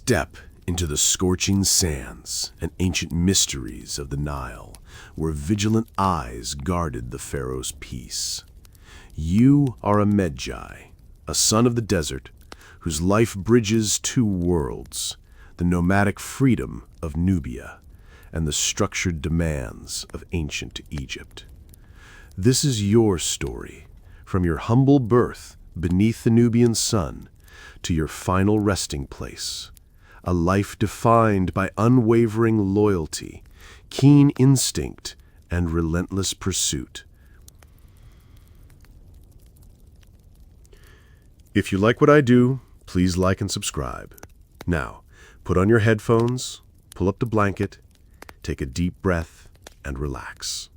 Step into the scorching sands and ancient mysteries of the Nile, where vigilant eyes guarded the Pharaoh's peace. You are a Medjay, a son of the desert, whose life bridges two worlds, the nomadic freedom of Nubia and the structured demands of ancient Egypt. This is your story, from your humble birth beneath the Nubian sun to your final resting place, a life defined by unwavering loyalty, keen instinct, and relentless pursuit. If you like what I do, please like and subscribe. Now, put on your headphones, pull up the blanket, take a deep breath, and relax.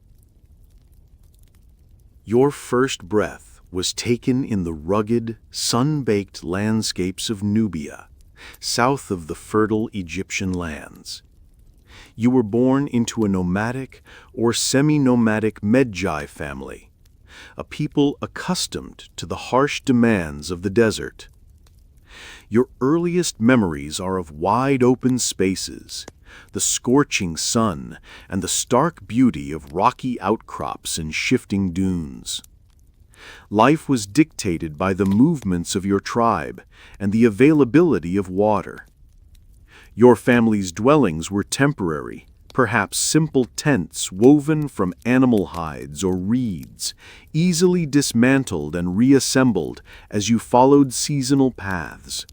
Your first breath was taken in the rugged, sun-baked landscapes of Nubia, south of the fertile Egyptian lands. You were born into a nomadic or semi-nomadic Medjay family, a people accustomed to the harsh demands of the desert. Your earliest memories are of wide-open spaces, the scorching sun, and the stark beauty of rocky outcrops and shifting dunes. Life was dictated by the movements of your tribe and the availability of water. Your family's dwellings were temporary, perhaps simple tents woven from animal hides or reeds, easily dismantled and reassembled as you followed seasonal paths.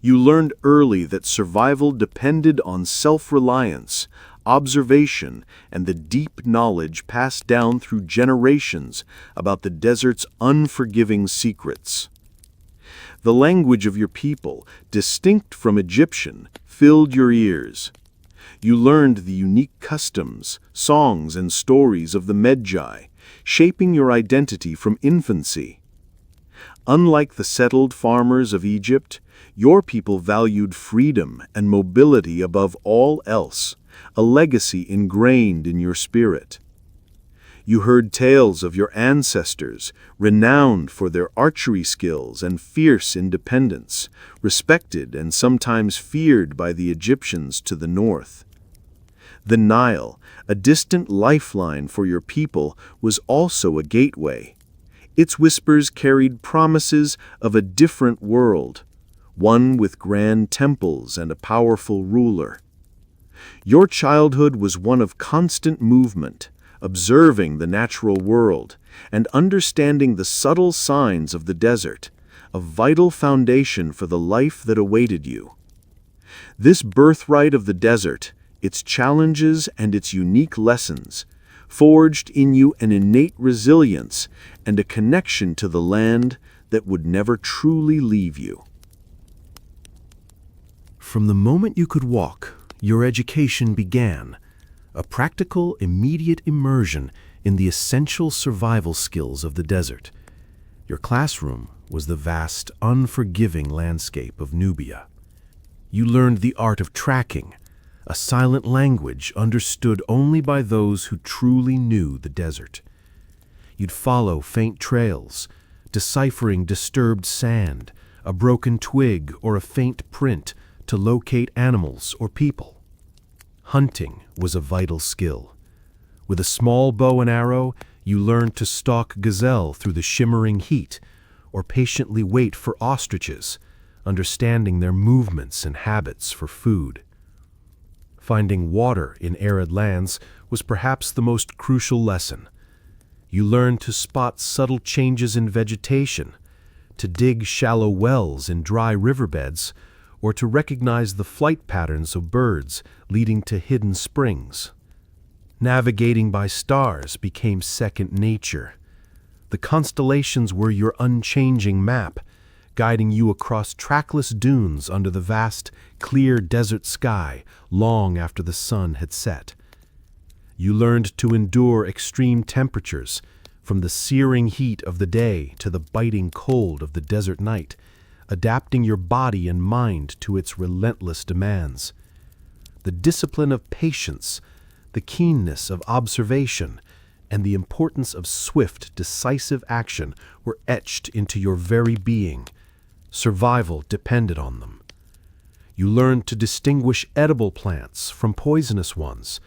You learned early that survival depended on self-reliance, observation, and the deep knowledge passed down through generations about the desert's unforgiving secrets. The language of your people, distinct from Egyptian, filled your ears. You learned the unique customs, songs, and stories of the Medjay, shaping your identity from infancy. Unlike the settled farmers of Egypt, your people valued freedom and mobility above all else, a legacy ingrained in your spirit. You heard tales of your ancestors, renowned for their archery skills and fierce independence, respected and sometimes feared by the Egyptians to the north. The Nile, a distant lifeline for your people, was also a gateway. Its whispers carried promises of a different world, one with grand temples and a powerful ruler. Your childhood was one of constant movement, observing the natural world and understanding the subtle signs of the desert, a vital foundation for the life that awaited you. This birthright of the desert, its challenges and its unique lessons, forged in you an innate resilience and a connection to the land that would never truly leave you. From the moment you could walk, your education began, a practical, immediate immersion in the essential survival skills of the desert. Your classroom was the vast, unforgiving landscape of Nubia. You learned the art of tracking, a silent language understood only by those who truly knew the desert. You'd follow faint trails, deciphering disturbed sand, a broken twig, or a faint print to locate animals or people. Hunting was a vital skill. With a small bow and arrow, you learned to stalk gazelle through the shimmering heat, or patiently wait for ostriches, understanding their movements and habits for food. Finding water in arid lands was perhaps the most crucial lesson. You learned to spot subtle changes in vegetation, to dig shallow wells in dry riverbeds, or to recognize the flight patterns of birds leading to hidden springs. Navigating by stars became second nature. The constellations were your unchanging map, guiding you across trackless dunes under the vast, clear desert sky long after the sun had set. You learned to endure extreme temperatures, from the searing heat of the day to the biting cold of the desert night, adapting your body and mind to its relentless demands. The discipline of patience, the keenness of observation, and the importance of swift, decisive action were etched into your very being. Survival depended on them. You learned to distinguish edible plants from poisonous ones,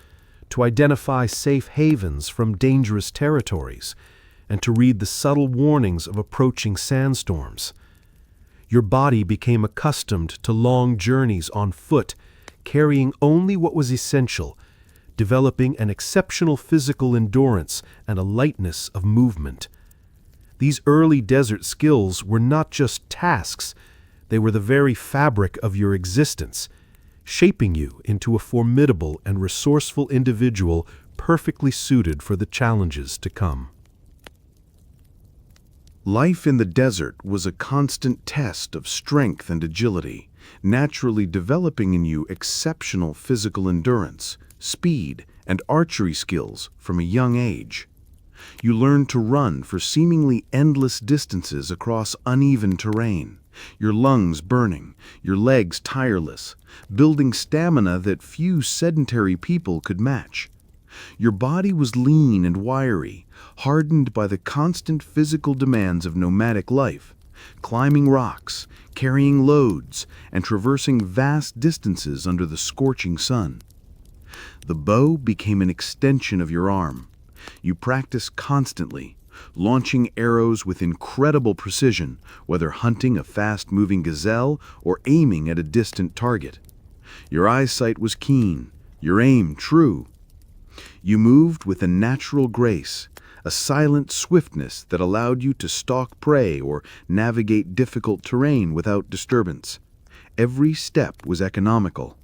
to identify safe havens from dangerous territories, and to read the subtle warnings of approaching sandstorms. Your body became accustomed to long journeys on foot, carrying only what was essential, developing an exceptional physical endurance and a lightness of movement. These early desert skills were not just tasks, they were the very fabric of your existence, shaping you into a formidable and resourceful individual perfectly suited for the challenges to come. Life in the desert was a constant test of strength and agility, naturally developing in you exceptional physical endurance, speed, and archery skills from a young age. You learned to run for seemingly endless distances across uneven terrain, your lungs burning, your legs tireless, building stamina that few sedentary people could match. Your body was lean and wiry, hardened by the constant physical demands of nomadic life, climbing rocks, carrying loads, and traversing vast distances under the scorching sun. The bow became an extension of your arm. You practiced constantly, launching arrows with incredible precision, whether hunting a fast-moving gazelle or aiming at a distant target. Your eyesight was keen, your aim true. You moved with a natural grace, a silent swiftness that allowed you to stalk prey or navigate difficult terrain without disturbance. Every step was economical.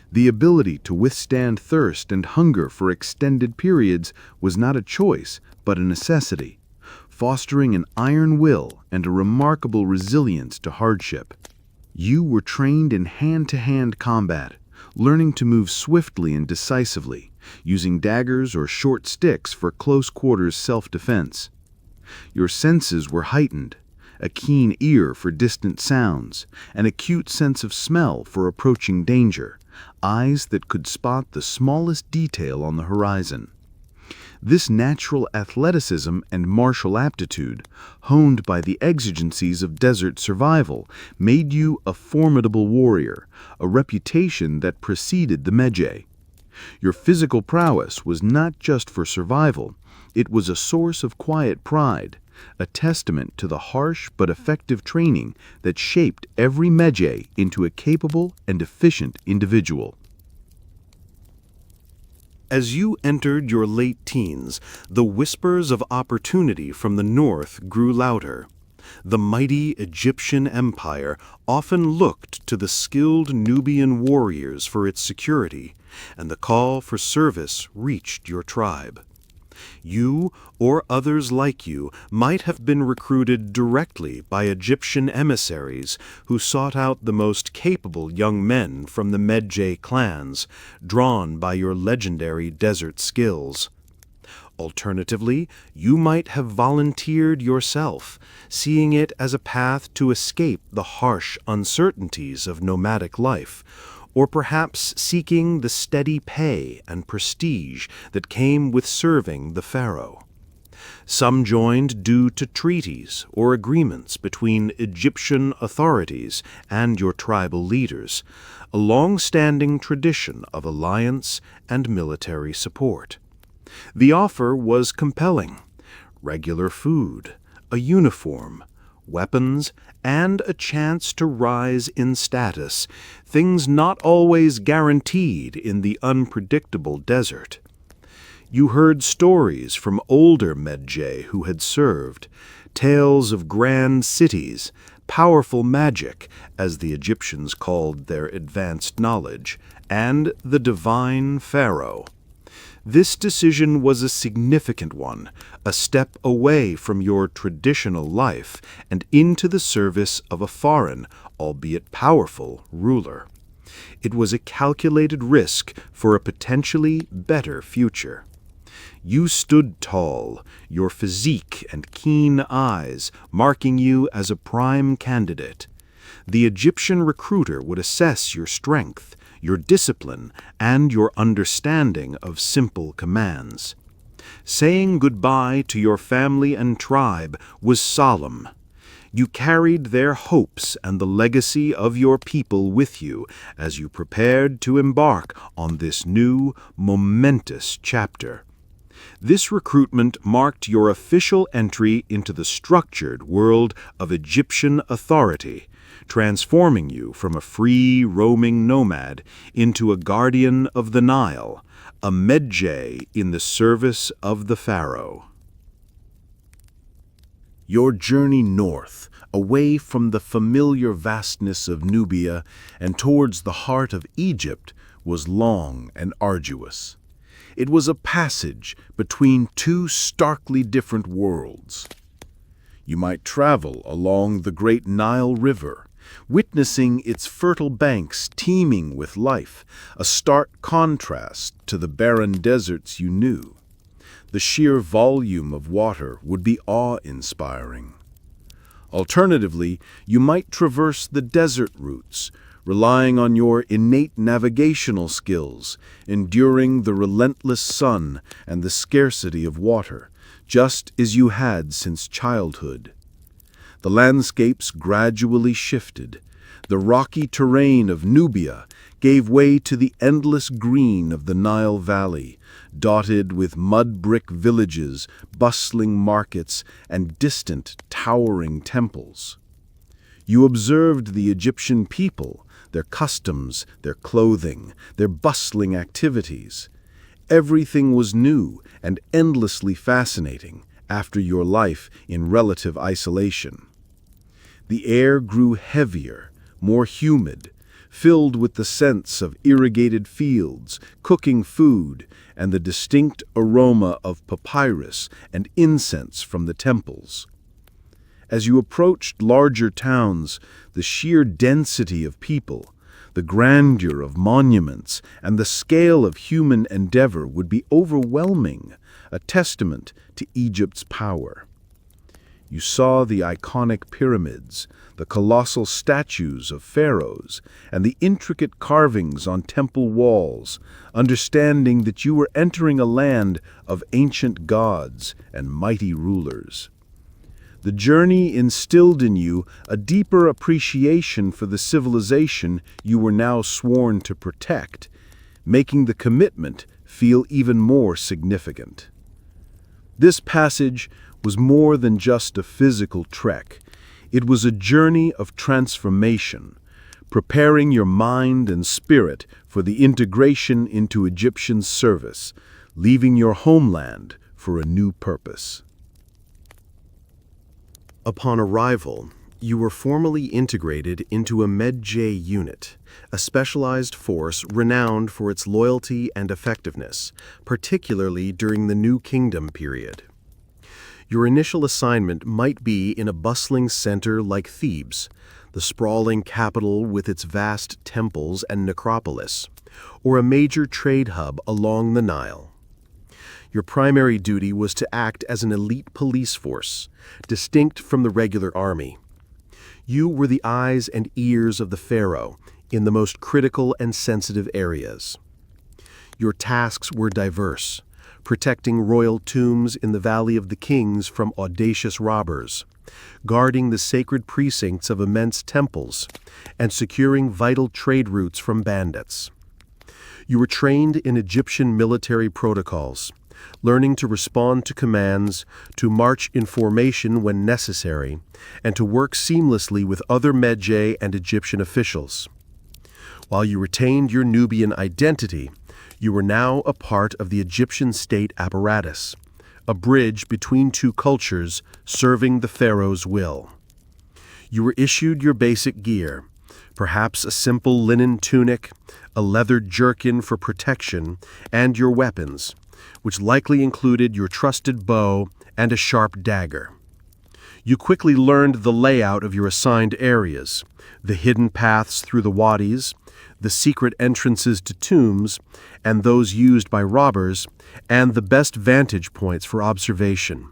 The ability to withstand thirst and hunger for extended periods was not a choice, but a necessity, fostering an iron will and a remarkable resilience to hardship. You were trained in hand-to-hand combat, learning to move swiftly and decisively, using daggers or short sticks for close-quarters self-defense. Your senses were heightened, a keen ear for distant sounds, an acute sense of smell for approaching danger, eyes that could spot the smallest detail on the horizon. This natural athleticism and martial aptitude, honed by the exigencies of desert survival, made you a formidable warrior, a reputation that preceded the Medjay. Your physical prowess was not just for survival, it was a source of quiet pride, a testament to the harsh but effective training that shaped every Medjay into a capable and efficient individual. As you entered your late teens, the whispers of opportunity from the north grew louder. The mighty Egyptian empire often looked to the skilled Nubian warriors for its security, and the call for service reached your tribe. You, or others like you, might have been recruited directly by Egyptian emissaries who sought out the most capable young men from the Medjay clans, drawn by your legendary desert skills. Alternatively, you might have volunteered yourself, seeing it as a path to escape the harsh uncertainties of nomadic life, or perhaps seeking the steady pay and prestige that came with serving the pharaoh. Some joined due to treaties or agreements between Egyptian authorities and your tribal leaders, a long-standing tradition of alliance and military support. The offer was compelling: regular food, a uniform, weapons, and a chance to rise in status, things not always guaranteed in the unpredictable desert. You heard stories from older Medjay who had served, tales of grand cities, powerful magic, as the Egyptians called their advanced knowledge, and the divine pharaoh. This decision was a significant one, a step away from your traditional life and into the service of a foreign, albeit powerful, ruler. It was a calculated risk for a potentially better future. You stood tall, your physique and keen eyes marking you as a prime candidate. The Egyptian recruiter would assess your strength, your discipline, and your understanding of simple commands. Saying goodbye to your family and tribe was solemn. You carried their hopes and the legacy of your people with you as you prepared to embark on this new, momentous chapter. This recruitment marked your official entry into the structured world of Egyptian authority, transforming you from a free, roaming nomad into a guardian of the Nile, a Medjay in the service of the Pharaoh. Your journey north, away from the familiar vastness of Nubia and towards the heart of Egypt, was long and arduous. It was a passage between two starkly different worlds. You might travel along the great Nile River, witnessing its fertile banks teeming with life, a stark contrast to the barren deserts you knew. The sheer volume of water would be awe-inspiring. Alternatively, you might traverse the desert routes, relying on your innate navigational skills, enduring the relentless sun and the scarcity of water, just as you had since childhood. The landscapes gradually shifted. The rocky terrain of Nubia gave way to the endless green of the Nile Valley, dotted with mud-brick villages, bustling markets, and distant, towering temples. You observed the Egyptian people, their customs, their clothing, their bustling activities. Everything was new and endlessly fascinating after your life in relative isolation. The air grew heavier, more humid, filled with the scents of irrigated fields, cooking food, and the distinct aroma of papyrus and incense from the temples. As you approached larger towns, the sheer density of people, the grandeur of monuments, and the scale of human endeavor would be overwhelming, a testament to Egypt's power. You saw the iconic pyramids, the colossal statues of pharaohs, and the intricate carvings on temple walls, understanding that you were entering a land of ancient gods and mighty rulers. The journey instilled in you a deeper appreciation for the civilization you were now sworn to protect, making the commitment feel even more significant. This passage was more than just a physical trek. It was a journey of transformation, preparing your mind and spirit for the integration into Egyptian service, leaving your homeland for a new purpose. Upon arrival, you were formally integrated into a Medjay unit, a specialized force renowned for its loyalty and effectiveness, particularly during the New Kingdom period. Your initial assignment might be in a bustling center like Thebes, the sprawling capital with its vast temples and necropolis, or a major trade hub along the Nile. Your primary duty was to act as an elite police force, distinct from the regular army. You were the eyes and ears of the pharaoh in the most critical and sensitive areas. Your tasks were diverse, protecting royal tombs in the Valley of the Kings from audacious robbers, guarding the sacred precincts of immense temples, and securing vital trade routes from bandits. You were trained in Egyptian military protocols, learning to respond to commands, to march in formation when necessary, and to work seamlessly with other Medjay and Egyptian officials. While you retained your Nubian identity, you were now a part of the Egyptian state apparatus, a bridge between two cultures serving the pharaoh's will. You were issued your basic gear, perhaps a simple linen tunic, a leather jerkin for protection, and your weapons, which likely included your trusted bow and a sharp dagger. You quickly learned the layout of your assigned areas, the hidden paths through the wadis, the secret entrances to tombs, and those used by robbers, and the best vantage points for observation.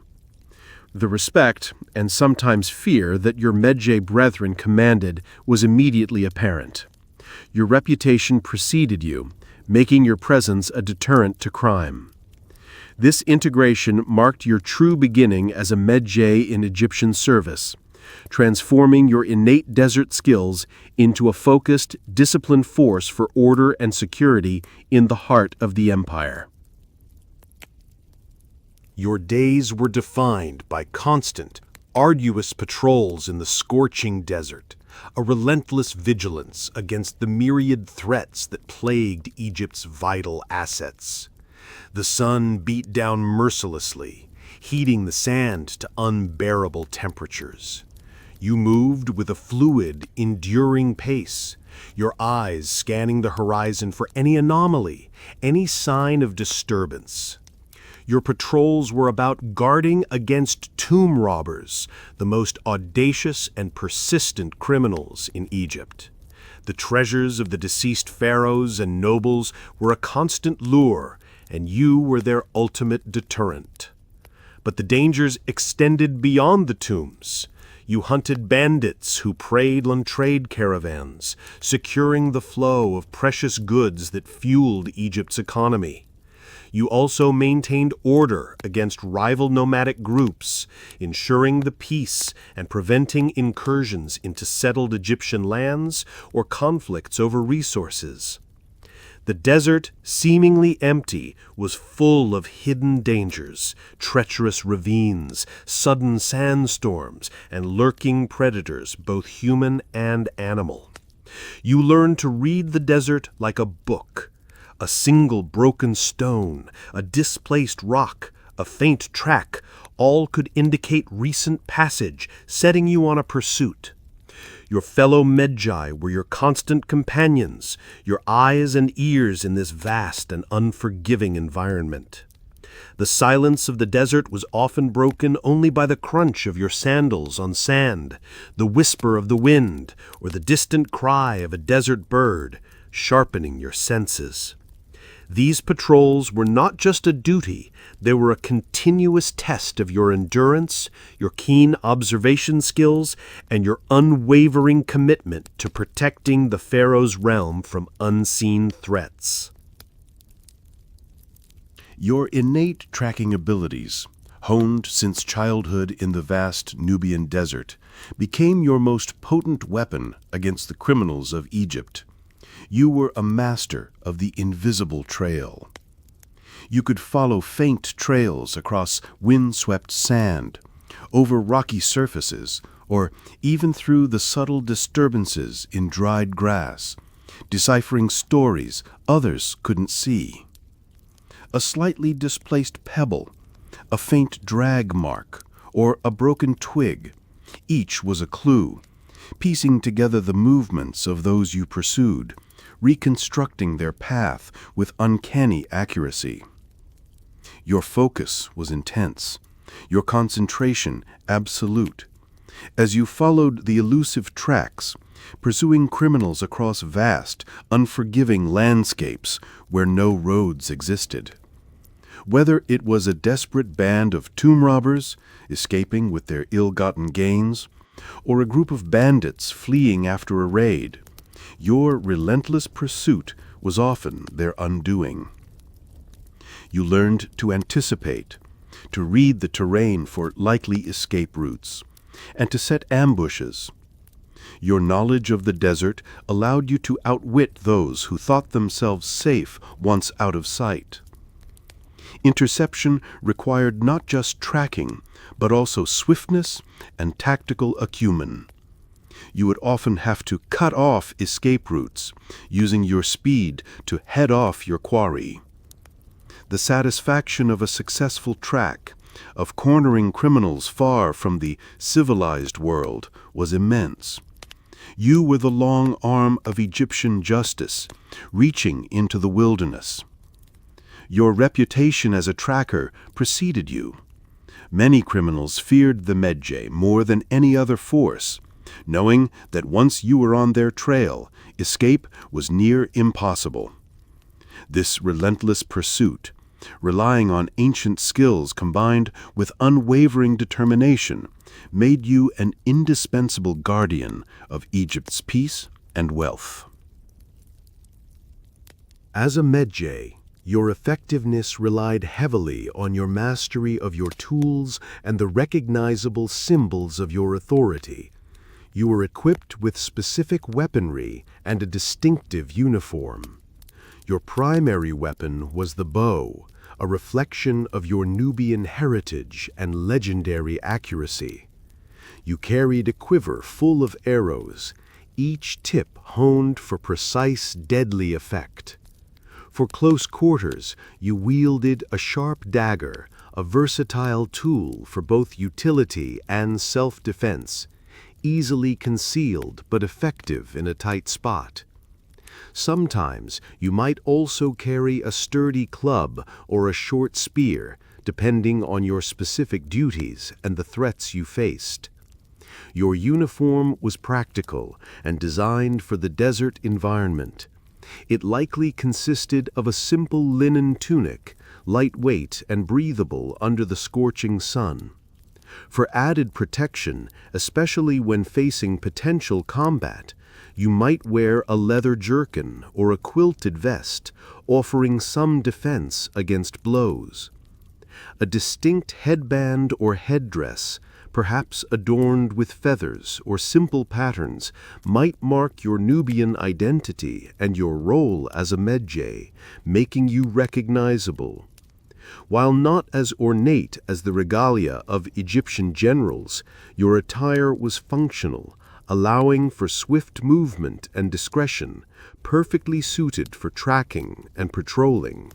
The respect, and sometimes fear, that your Medjay brethren commanded was immediately apparent. Your reputation preceded you, making your presence a deterrent to crime. This integration marked your true beginning as a Medjay in Egyptian service, transforming your innate desert skills into a focused, disciplined force for order and security in the heart of the empire. Your days were defined by constant, arduous patrols in the scorching desert, a relentless vigilance against the myriad threats that plagued Egypt's vital assets. The sun beat down mercilessly, heating the sand to unbearable temperatures. You moved with a fluid, enduring pace, your eyes scanning the horizon for any anomaly, any sign of disturbance. Your patrols were about guarding against tomb robbers, the most audacious and persistent criminals in Egypt. The treasures of the deceased pharaohs and nobles were a constant lure, and you were their ultimate deterrent. But the dangers extended beyond the tombs. You hunted bandits who preyed on trade caravans, securing the flow of precious goods that fueled Egypt's economy. You also maintained order against rival nomadic groups, ensuring the peace and preventing incursions into settled Egyptian lands or conflicts over resources. The desert, seemingly empty, was full of hidden dangers, treacherous ravines, sudden sandstorms, and lurking predators, both human and animal. You learned to read the desert like a book. A single broken stone, a displaced rock, a faint track, all could indicate recent passage, setting you on a pursuit. Your fellow Medjay were your constant companions, your eyes and ears in this vast and unforgiving environment. The silence of the desert was often broken only by the crunch of your sandals on sand, the whisper of the wind, or the distant cry of a desert bird, sharpening your senses. These patrols were not just a duty, they were a continuous test of your endurance, your keen observation skills, and your unwavering commitment to protecting the Pharaoh's realm from unseen threats. Your innate tracking abilities, honed since childhood in the vast Nubian desert, became your most potent weapon against the criminals of Egypt. You were a master of the invisible trail. You could follow faint trails across wind-swept sand, over rocky surfaces, or even through the subtle disturbances in dried grass, deciphering stories others couldn't see. A slightly displaced pebble, a faint drag mark, or a broken twig, each was a clue, piecing together the movements of those you pursued, reconstructing their path with uncanny accuracy. Your focus was intense, your concentration absolute. As you followed the elusive tracks, pursuing criminals across vast, unforgiving landscapes where no roads existed. Whether it was a desperate band of tomb robbers escaping with their ill-gotten gains, or a group of bandits fleeing after a raid, your relentless pursuit was often their undoing. You learned to anticipate, to read the terrain for likely escape routes, and to set ambushes. Your knowledge of the desert allowed you to outwit those who thought themselves safe once out of sight. Interception required not just tracking, but also swiftness and tactical acumen. You would often have to cut off escape routes, using your speed to head off your quarry. The satisfaction of a successful track, of cornering criminals far from the civilized world, was immense. You were the long arm of Egyptian justice, reaching into the wilderness. Your reputation as a tracker preceded you. Many criminals feared the Medjay more than any other force, knowing that once you were on their trail, escape was near impossible. This relentless pursuit, relying on ancient skills combined with unwavering determination, made you an indispensable guardian of Egypt's peace and wealth. As a Medjay, Your effectiveness relied heavily on your mastery of your tools and the recognizable symbols of your authority. You were equipped with specific weaponry and a distinctive uniform. Your primary weapon was the bow, a reflection of your Nubian heritage and legendary accuracy. You carried a quiver full of arrows, each tip honed for precise, deadly effect. For close quarters, you wielded a sharp dagger, a versatile tool for both utility and self-defense, easily concealed but effective in a tight spot. Sometimes you might also carry a sturdy club or a short spear, depending on your specific duties and the threats you faced. Your uniform was practical and designed for the desert environment. It likely consisted of a simple linen tunic, lightweight and breathable under the scorching sun. For added protection, especially when facing potential combat, you might wear a leather jerkin or a quilted vest, offering some defense against blows. A distinct headband or headdress, perhaps adorned with feathers or simple patterns, might mark your Nubian identity and your role as a Medjay, making you recognizable. While not as ornate as the regalia of Egyptian generals, your attire was functional, allowing for swift movement and discretion, perfectly suited for tracking and patrolling.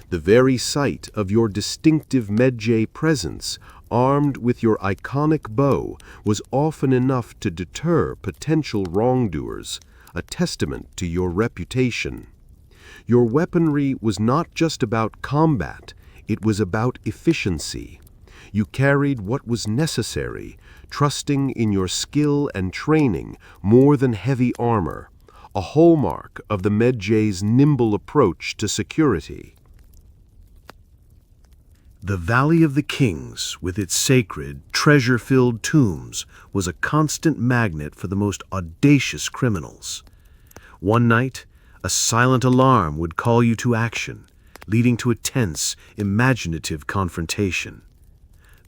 The very sight of your distinctive Medjay presence, armed with your iconic bow, was often enough to deter potential wrongdoers, a testament to your reputation. Your weaponry was not just about combat, it was about efficiency. You carried what was necessary, trusting in your skill and training more than heavy armor, a hallmark of the Medjay's nimble approach to security. The Valley of the Kings, with its sacred, treasure-filled tombs, was a constant magnet for the most audacious criminals. One night, a silent alarm would call you to action, leading to a tense, imaginative confrontation.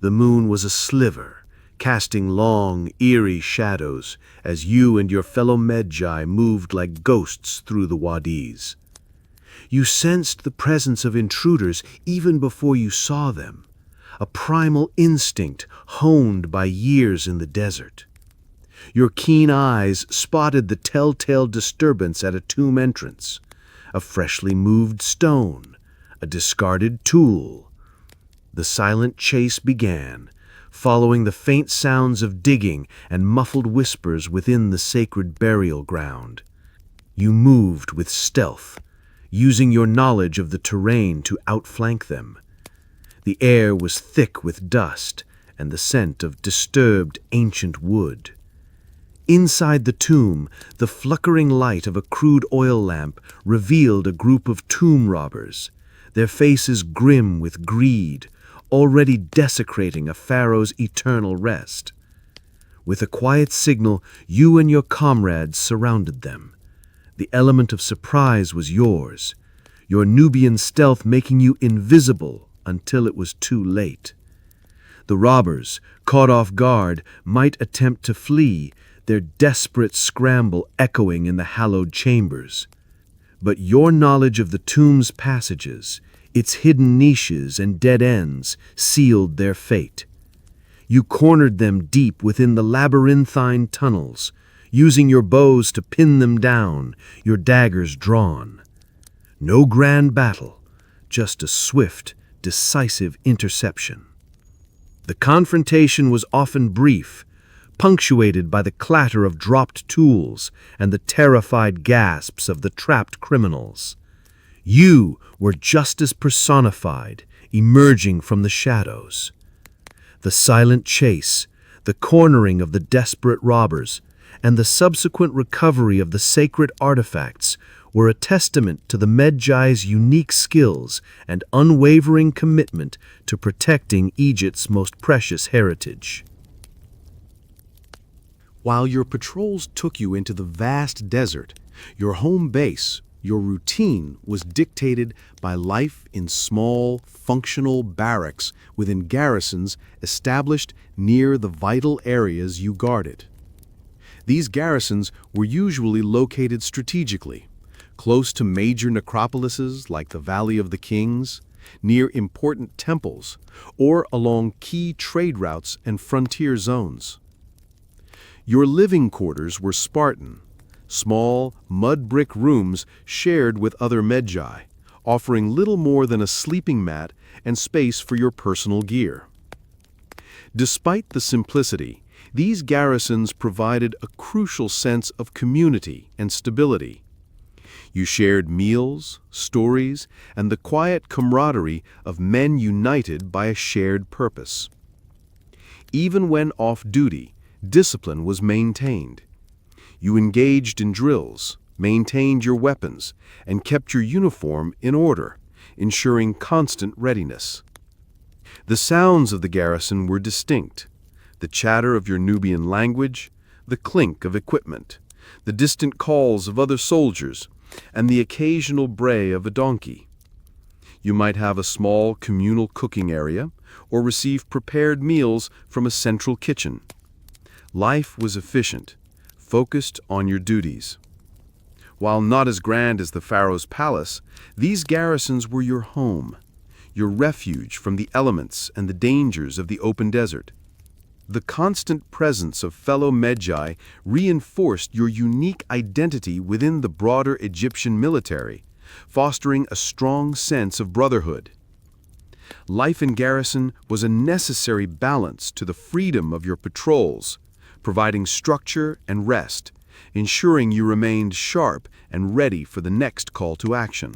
The moon was a sliver, casting long, eerie shadows as you and your fellow Medjay moved like ghosts through the wadis. You sensed the presence of intruders even before you saw them, a primal instinct honed by years in the desert. Your keen eyes spotted the telltale disturbance at a tomb entrance, a freshly moved stone, a discarded tool. The silent chase began, following the faint sounds of digging and muffled whispers within the sacred burial ground. You moved with stealth, using your knowledge of the terrain to outflank them. The air was thick with dust and the scent of disturbed ancient wood. Inside the tomb, the flickering light of a crude oil lamp revealed a group of tomb robbers, their faces grim with greed, already desecrating a pharaoh's eternal rest. With a quiet signal, you and your comrades surrounded them. The element of surprise was yours, your Nubian stealth making you invisible until it was too late. The robbers, caught off guard, might attempt to flee, their desperate scramble echoing in the hallowed chambers. But your knowledge of the tomb's passages, its hidden niches and dead ends, sealed their fate. You cornered them deep within the labyrinthine tunnels, using your bows to pin them down, your daggers drawn. No grand battle, just a swift, decisive interception. The confrontation was often brief, punctuated by the clatter of dropped tools and the terrified gasps of the trapped criminals. You were justice personified, emerging from the shadows. The silent chase, the cornering of the desperate robbers, and the subsequent recovery of the sacred artifacts were a testament to the Medjay's unique skills and unwavering commitment to protecting Egypt's most precious heritage. While your patrols took you into the vast desert, your home base Your routine was dictated by life in small, functional barracks within garrisons established near the vital areas you guarded. These garrisons were usually located strategically, close to major necropolises like the Valley of the Kings, near important temples, or along key trade routes and frontier zones. Your living quarters were Spartan, small, mud-brick rooms shared with other Medjay, offering little more than a sleeping mat and space for your personal gear. Despite the simplicity, these garrisons provided a crucial sense of community and stability. You shared meals, stories, and the quiet camaraderie of men united by a shared purpose. Even when off duty, discipline was maintained. You engaged in drills, maintained your weapons, and kept your uniform in order, ensuring constant readiness. The sounds of the garrison were distinct: the chatter of your Nubian language, the clink of equipment, the distant calls of other soldiers, and the occasional bray of a donkey. You might have a small communal cooking area or receive prepared meals from a central kitchen. Life was efficient, focused on your duties. While not as grand as the Pharaoh's palace, these garrisons were your home, your refuge from the elements and the dangers of the open desert. The constant presence of fellow Medjay reinforced your unique identity within the broader Egyptian military, fostering a strong sense of brotherhood. Life in garrison was a necessary balance to the freedom of your patrols, providing structure and rest, ensuring you remained sharp and ready for the next call to action.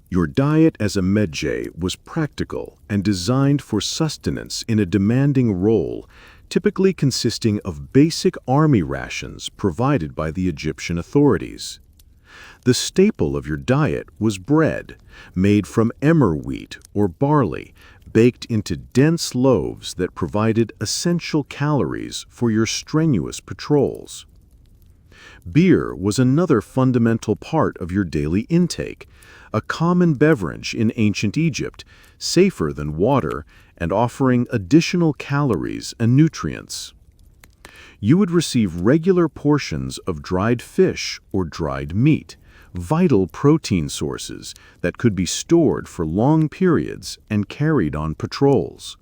Your diet as a Medjay was practical and designed for sustenance in a demanding role, typically consisting of basic army rations provided by the Egyptian authorities. The staple of your diet was bread, made from emmer wheat or barley, baked into dense loaves that provided essential calories for your strenuous patrols. Beer was another fundamental part of your daily intake, a common beverage in ancient Egypt, safer than water and offering additional calories and nutrients. You would receive regular portions of dried fish or dried meat, vital protein sources that could be stored for long periods and carried on patrols.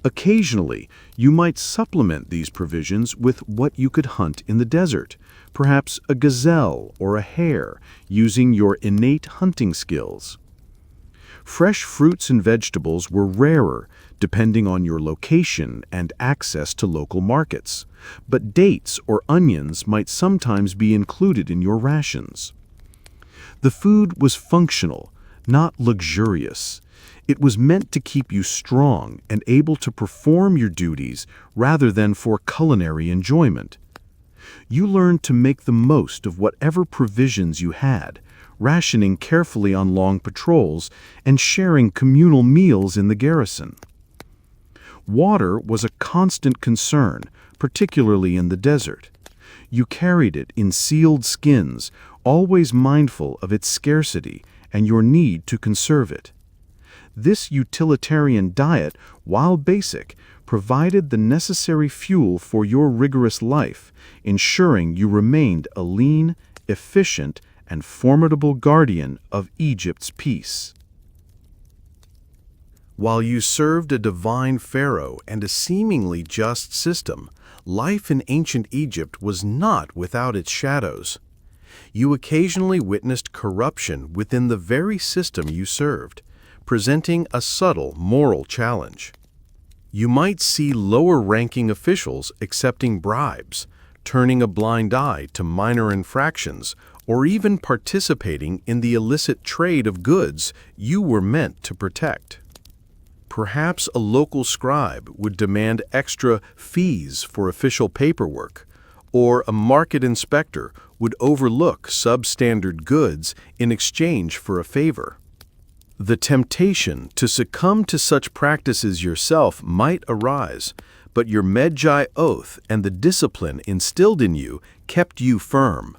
Occasionally, you might supplement these provisions with what you could hunt in the desert, perhaps a gazelle or a hare, using your innate hunting skills. Fresh fruits and vegetables were rarer, depending on your location and access to local markets, but dates or onions might sometimes be included in your rations. The food was functional, not luxurious. It was meant to keep you strong and able to perform your duties rather than for culinary enjoyment. You learned to make the most of whatever provisions you had, rationing carefully on long patrols and sharing communal meals in the garrison. Water was a constant concern, particularly in the desert. You carried it in sealed skins, always mindful of its scarcity and your need to conserve it. This utilitarian diet, while basic, provided the necessary fuel for your rigorous life, ensuring you remained a lean, efficient, and formidable guardian of Egypt's peace. While you served a divine pharaoh and a seemingly just system, life in ancient Egypt was not without its shadows. You occasionally witnessed corruption within the very system you served, presenting a subtle moral challenge. You might see lower-ranking officials accepting bribes, turning a blind eye to minor infractions, or even participating in the illicit trade of goods you were meant to protect. Perhaps a local scribe would demand extra fees for official paperwork, or a market inspector would overlook substandard goods in exchange for a favor. The temptation to succumb to such practices yourself might arise, but your Medjay oath and the discipline instilled in you kept you firm.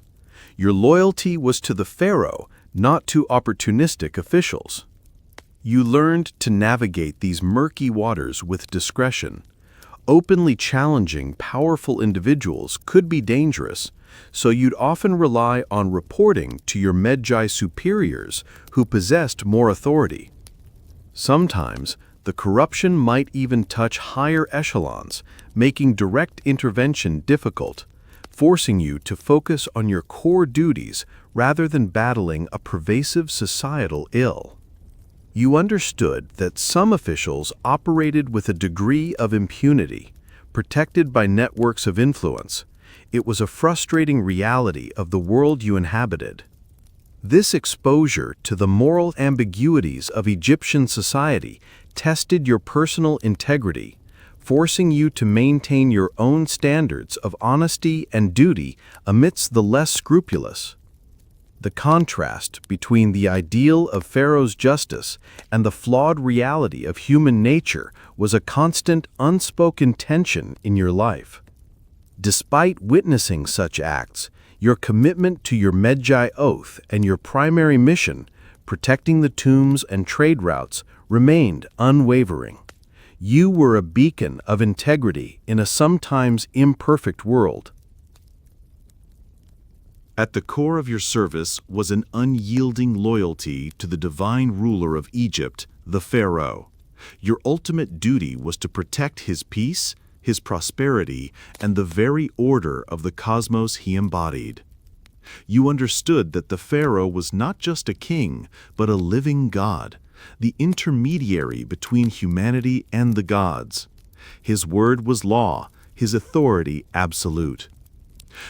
Your loyalty was to the pharaoh, not to opportunistic officials. You learned to navigate these murky waters with discretion. Openly challenging powerful individuals could be dangerous, so you'd often rely on reporting to your Medjay superiors who possessed more authority. Sometimes, the corruption might even touch higher echelons, making direct intervention difficult, forcing you to focus on your core duties rather than battling a pervasive societal ill. You understood that some officials operated with a degree of impunity, protected by networks of influence. It was a frustrating reality of the world you inhabited. This exposure to the moral ambiguities of Egyptian society tested your personal integrity, forcing you to maintain your own standards of honesty and duty amidst the less scrupulous. The contrast between the ideal of Pharaoh's justice and the flawed reality of human nature was a constant, unspoken tension in your life. Despite witnessing such acts, your commitment to your Medjay oath and your primary mission, protecting the tombs and trade routes, remained unwavering. You were a beacon of integrity in a sometimes imperfect world. At the core of your service was an unyielding loyalty to the divine ruler of Egypt, the pharaoh. Your ultimate duty was to protect his peace, his prosperity, and the very order of the cosmos he embodied. You understood that the pharaoh was not just a king, but a living god, the intermediary between humanity and the gods. His word was law, his authority absolute.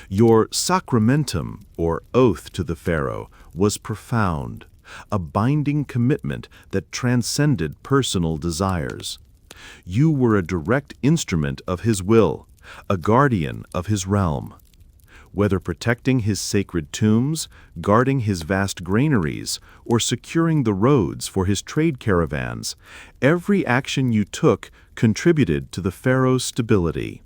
Your sacramentum, or oath to the pharaoh, was profound, a binding commitment that transcended personal desires. You were a direct instrument of his will, a guardian of his realm. Whether protecting his sacred tombs, guarding his vast granaries, or securing the roads for his trade caravans, every action you took contributed to the pharaoh's stability.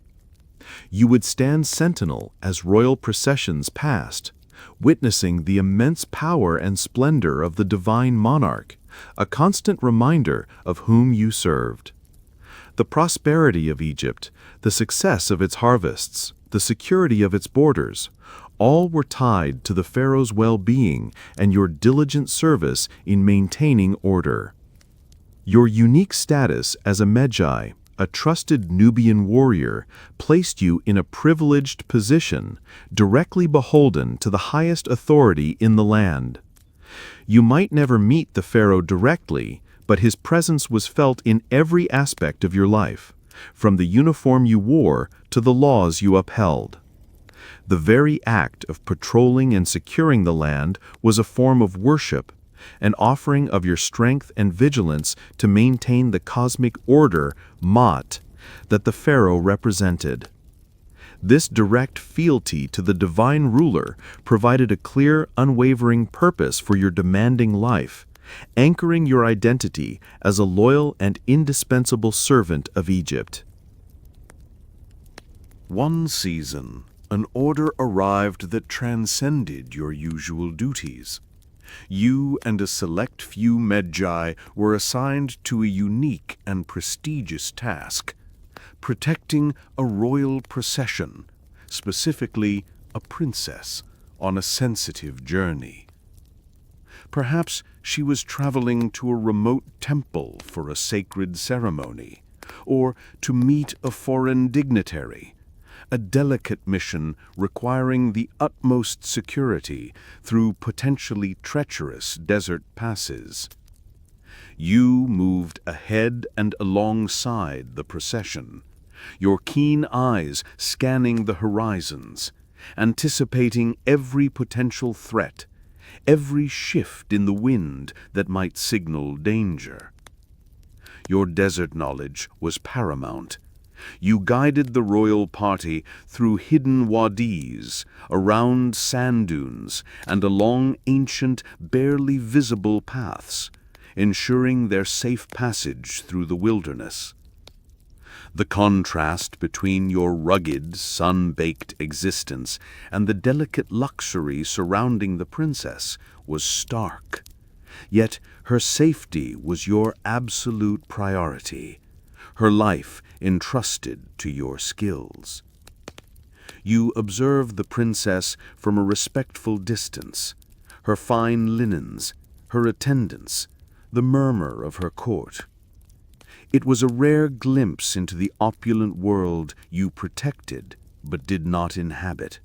You would stand sentinel as royal processions passed, witnessing the immense power and splendor of the divine monarch, a constant reminder of whom you served. The prosperity of Egypt, the success of its harvests, the security of its borders, all were tied to the pharaoh's well-being and your diligent service in maintaining order. Your unique status as a Medjay, a trusted Nubian warrior, placed you in a privileged position, directly beholden to the highest authority in the land. You might never meet the pharaoh directly, but his presence was felt in every aspect of your life, from the uniform you wore to the laws you upheld. The very act of patrolling and securing the land was a form of worship, an offering of your strength and vigilance to maintain the cosmic order, Ma'at, that the pharaoh represented. This direct fealty to the divine ruler provided a clear, unwavering purpose for your demanding life, anchoring your identity as a loyal and indispensable servant of Egypt. One season, an order arrived that transcended your usual duties. You and a select few Medjay were assigned to a unique and prestigious task, protecting a royal procession, specifically a princess, on a sensitive journey. Perhaps she was traveling to a remote temple for a sacred ceremony, or to meet a foreign dignitary, a delicate mission requiring the utmost security through potentially treacherous desert passes. You moved ahead and alongside the procession, your keen eyes scanning the horizons, anticipating every potential threat, every shift in the wind that might signal danger. Your desert knowledge was paramount. You guided the royal party through hidden wadis, around sand dunes, and along ancient, barely visible paths, ensuring their safe passage through the wilderness. The contrast between your rugged, sun-baked existence and the delicate luxury surrounding the princess was stark. Yet her safety was your absolute priority, her life entrusted to your skills. You observed the princess from a respectful distance, her fine linens, her attendants, the murmur of her court. It was a rare glimpse into the opulent world you protected but did not inhabit.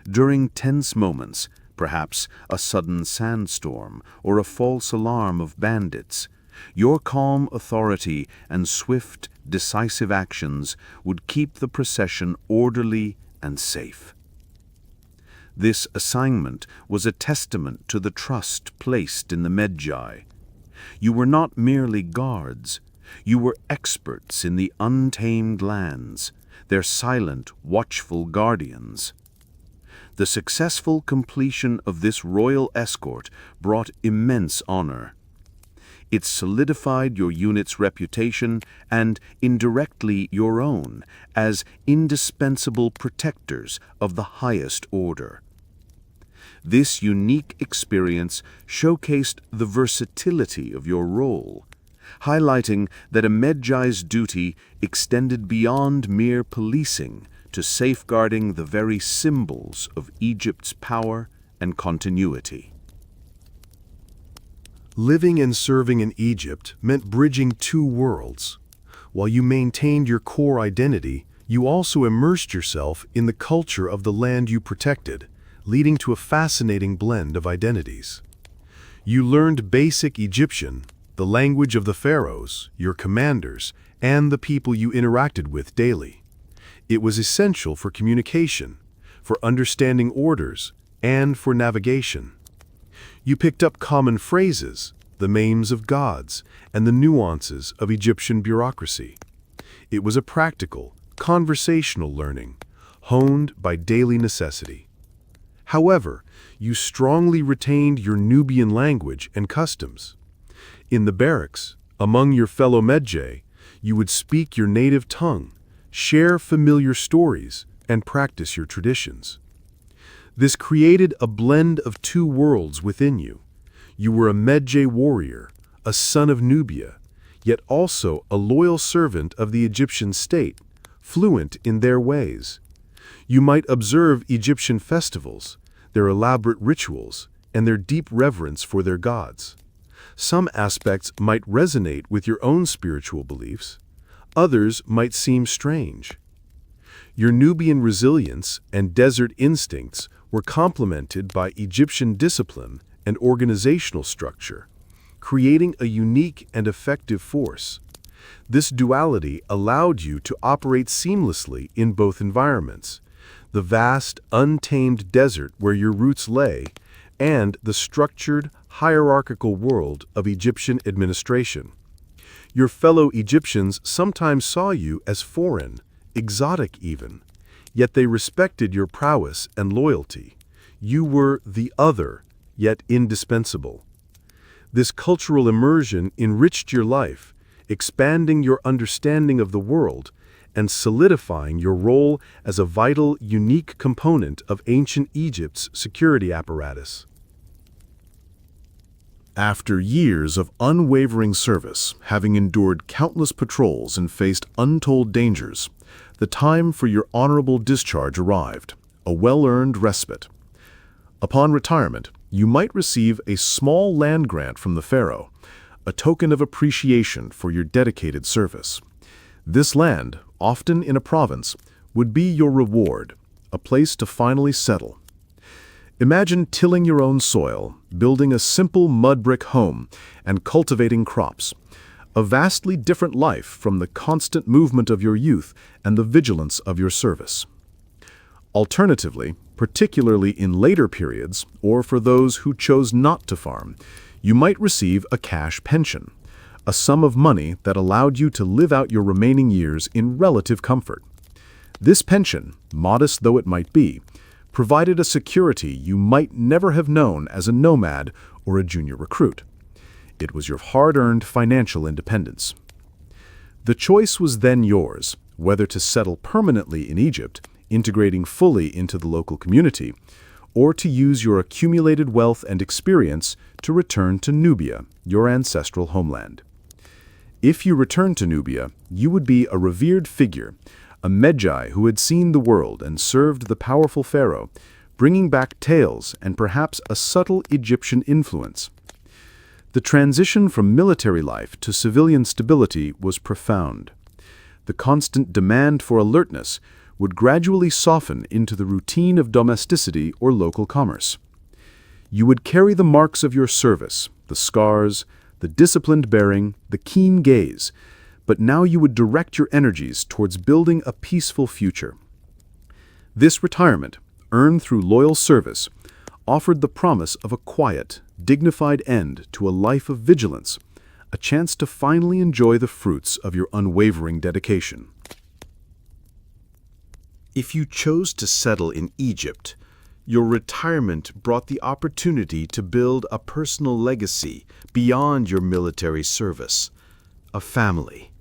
During tense moments, perhaps a sudden sandstorm or a false alarm of bandits, your calm authority and swift, decisive actions would keep the procession orderly and safe. This assignment was a testament to the trust placed in the Medjay. You were not merely guards. You were experts in the untamed lands, their silent, watchful guardians. The successful completion of this royal escort brought immense honor. It solidified your unit's reputation and, indirectly, your own, as indispensable protectors of the highest order. This unique experience showcased the versatility of your role, highlighting that a Medjay's duty extended beyond mere policing to safeguarding the very symbols of Egypt's power and continuity. Living and serving in Egypt meant bridging two worlds. While you maintained your core identity, you also immersed yourself in the culture of the land you protected, leading to a fascinating blend of identities. You learned basic Egyptian, the language of the pharaohs, your commanders, and the people you interacted with daily. It was essential for communication, for understanding orders, and for navigation. You picked up common phrases, the names of gods, and the nuances of Egyptian bureaucracy. It was a practical, conversational learning, honed by daily necessity. However, you strongly retained your Nubian language and customs. In the barracks, among your fellow Medjay, you would speak your native tongue, share familiar stories, and practice your traditions. This created a blend of two worlds within you. You were a Medjay warrior, a son of Nubia, yet also a loyal servant of the Egyptian state, fluent in their ways. You might observe Egyptian festivals, their elaborate rituals, and their deep reverence for their gods. Some aspects might resonate with your own spiritual beliefs. Others might seem strange. Your Nubian resilience and desert instincts were complemented by Egyptian discipline and organizational structure, creating a unique and effective force. This duality allowed you to operate seamlessly in both environments, the vast, untamed desert where your roots lay, and the structured, hierarchical world of Egyptian administration. Your fellow Egyptians sometimes saw you as foreign, exotic even, yet they respected your prowess and loyalty. You were the other, yet indispensable. This cultural immersion enriched your life, expanding your understanding of the world and solidifying your role as a vital, unique component of ancient Egypt's security apparatus. After years of unwavering service, having endured countless patrols and faced untold dangers, the time for your honorable discharge arrived, a well-earned respite. Upon retirement, you might receive a small land grant from the pharaoh, a token of appreciation for your dedicated service. This land, often in a province, would be your reward, a place to finally settle. Imagine tilling your own soil, building a simple mud brick home, and cultivating crops. A vastly different life from the constant movement of your youth and the vigilance of your service. Alternatively, particularly in later periods, or for those who chose not to farm, you might receive a cash pension, a sum of money that allowed you to live out your remaining years in relative comfort. This pension, modest though it might be, provided a security you might never have known as a nomad or a junior recruit. It was your hard-earned financial independence. The choice was then yours, whether to settle permanently in Egypt, integrating fully into the local community, or to use your accumulated wealth and experience to return to Nubia, your ancestral homeland. If you returned to Nubia, you would be a revered figure, a Medjay who had seen the world and served the powerful pharaoh, bringing back tales and perhaps a subtle Egyptian influence. The transition from military life to civilian stability was profound. The constant demand for alertness would gradually soften into the routine of domesticity or local commerce. You would carry the marks of your service, the scars, the disciplined bearing, the keen gaze, but now you would direct your energies towards building a peaceful future. This retirement, earned through loyal service, offered the promise of a quiet, dignified end to a life of vigilance, a chance to finally enjoy the fruits of your unwavering dedication. If you chose to settle in Egypt, your retirement brought the opportunity to build a personal legacy beyond your military service, a family.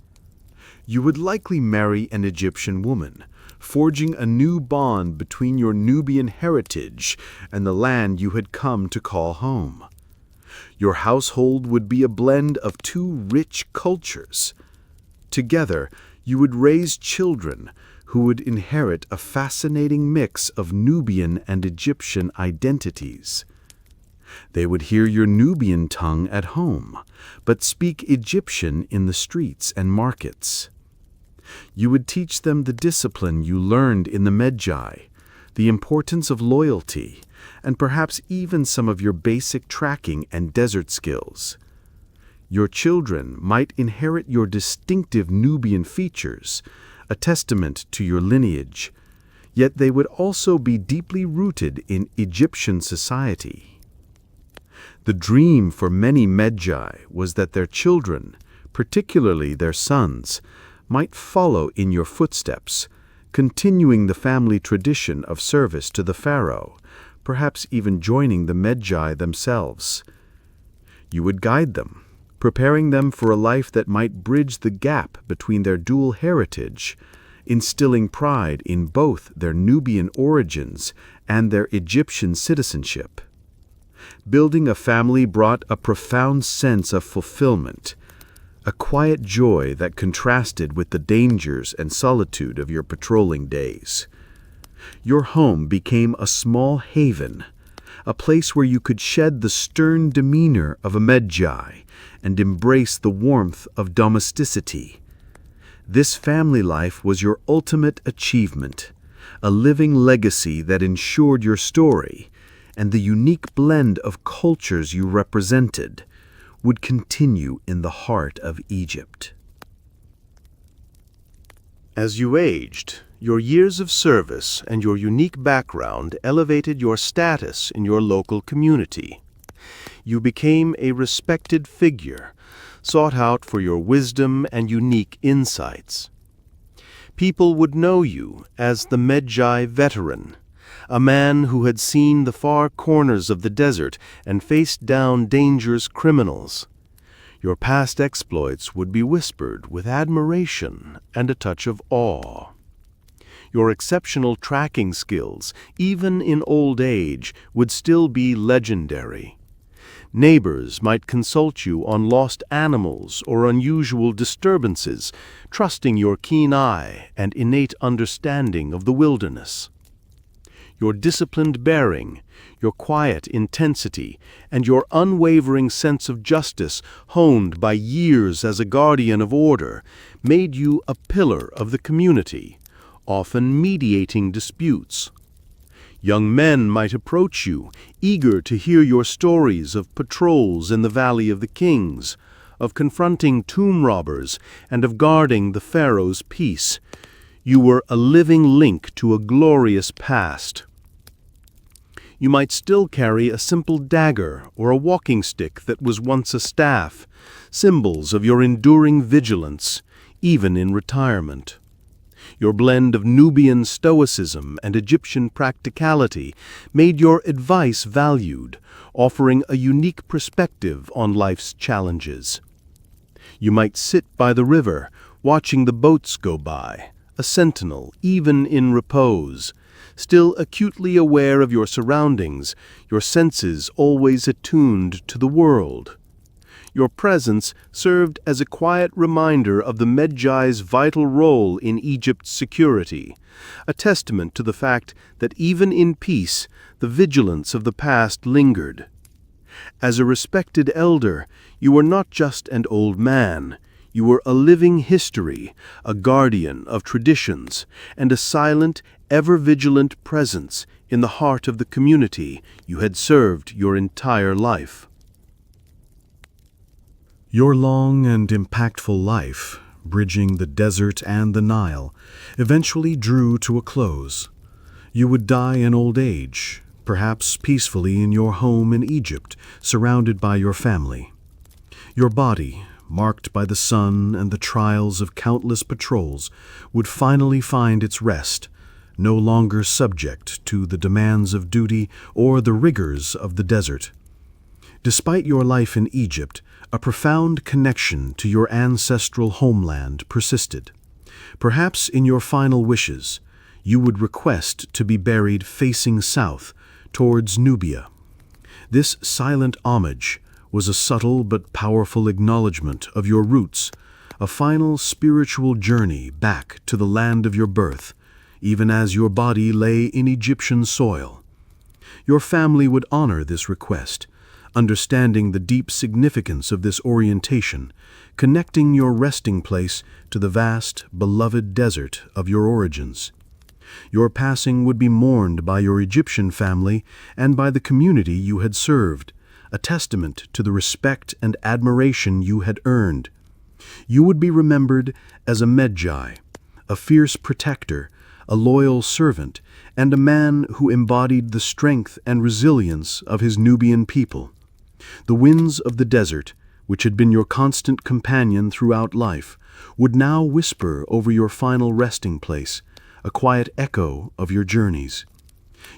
You would likely marry an Egyptian woman, forging a new bond between your Nubian heritage and the land you had come to call home. Your household would be a blend of two rich cultures. Together, you would raise children who would inherit a fascinating mix of Nubian and Egyptian identities. They would hear your Nubian tongue at home, but speak Egyptian in the streets and markets. You would teach them the discipline you learned in the Medjay, the importance of loyalty, and perhaps even some of your basic tracking and desert skills. Your children might inherit your distinctive Nubian features, a testament to your lineage, yet they would also be deeply rooted in Egyptian society. The dream for many Medjay was that their children, particularly their sons, might follow in your footsteps, continuing the family tradition of service to the pharaoh, perhaps even joining the Medjay themselves. You would guide them, preparing them for a life that might bridge the gap between their dual heritage, instilling pride in both their Nubian origins and their Egyptian citizenship. Building a family brought a profound sense of fulfillment, a quiet joy that contrasted with the dangers and solitude of your patrolling days. Your home became a small haven, a place where you could shed the stern demeanor of a Medjay and embrace the warmth of domesticity. This family life was your ultimate achievement, a living legacy that ensured your story, and the unique blend of cultures you represented would continue in the heart of Egypt. As you aged, your years of service and your unique background elevated your status in your local community. You became a respected figure, sought out for your wisdom and unique insights. People would know you as the Medjay veteran, a man who had seen the far corners of the desert and faced down dangerous criminals. Your past exploits would be whispered with admiration and a touch of awe. Your exceptional tracking skills, even in old age, would still be legendary. Neighbors might consult you on lost animals or unusual disturbances, trusting your keen eye and innate understanding of the wilderness. Your disciplined bearing, your quiet intensity, and your unwavering sense of justice, honed by years as a guardian of order, made you a pillar of the community, often mediating disputes. Young men might approach you, eager to hear your stories of patrols in the Valley of the Kings, of confronting tomb robbers, and of guarding the pharaoh's peace. You were a living link to a glorious past. You might still carry a simple dagger or a walking stick that was once a staff, symbols of your enduring vigilance, even in retirement. Your blend of Nubian stoicism and Egyptian practicality made your advice valued, offering a unique perspective on life's challenges. You might sit by the river, watching the boats go by, a sentinel even in repose, still acutely aware of your surroundings, your senses always attuned to the world. Your presence served as a quiet reminder of the Medjay's vital role in Egypt's security, a testament to the fact that even in peace, the vigilance of the past lingered. As a respected elder, you were not just an old man. You were a living history, a guardian of traditions, and a silent, ever-vigilant presence in the heart of the community you had served your entire life. Your long and impactful life, bridging the desert and the Nile, eventually drew to a close. You would die in old age, perhaps peacefully in your home in Egypt, surrounded by your family. Your body, marked by the sun and the trials of countless patrols, would finally find its rest, no longer subject to the demands of duty or the rigors of the desert. Despite your life in Egypt, a profound connection to your ancestral homeland persisted. Perhaps in your final wishes, you would request to be buried facing south, towards Nubia. This silent homage was a subtle but powerful acknowledgement of your roots, a final spiritual journey back to the land of your birth, even as your body lay in Egyptian soil. Your family would honor this request, understanding the deep significance of this orientation, connecting your resting place to the vast, beloved desert of your origins. Your passing would be mourned by your Egyptian family and by the community you had served, a testament to the respect and admiration you had earned. You would be remembered as a Medjay, a fierce protector, a loyal servant, and a man who embodied the strength and resilience of his Nubian people. The winds of the desert, which had been your constant companion throughout life, would now whisper over your final resting place, a quiet echo of your journeys.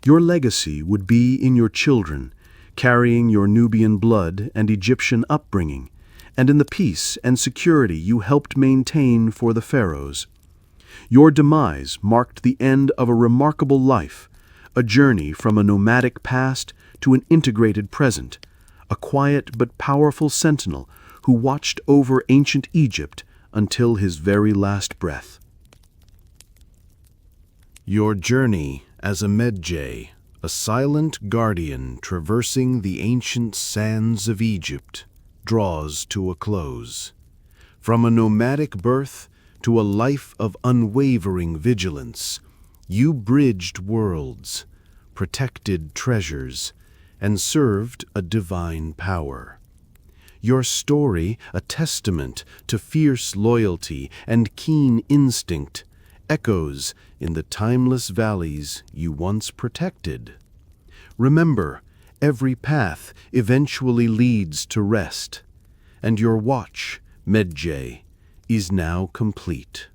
Your legacy would be in your children, carrying your Nubian blood and Egyptian upbringing, and in the peace and security you helped maintain for the Pharaohs. Your demise marked the end of a remarkable life, a journey from a nomadic past to an integrated present, a quiet but powerful sentinel who watched over ancient Egypt until his very last breath. Your journey as a Medjay, a silent guardian traversing the ancient sands of Egypt, draws to a close. From a nomadic birth to a life of unwavering vigilance, you bridged worlds, protected treasures, and served a divine power. Your story, a testament to fierce loyalty and keen instinct, echoes in the timeless valleys you once protected. Remember, every path eventually leads to rest, and your watch, Medjay, is now complete.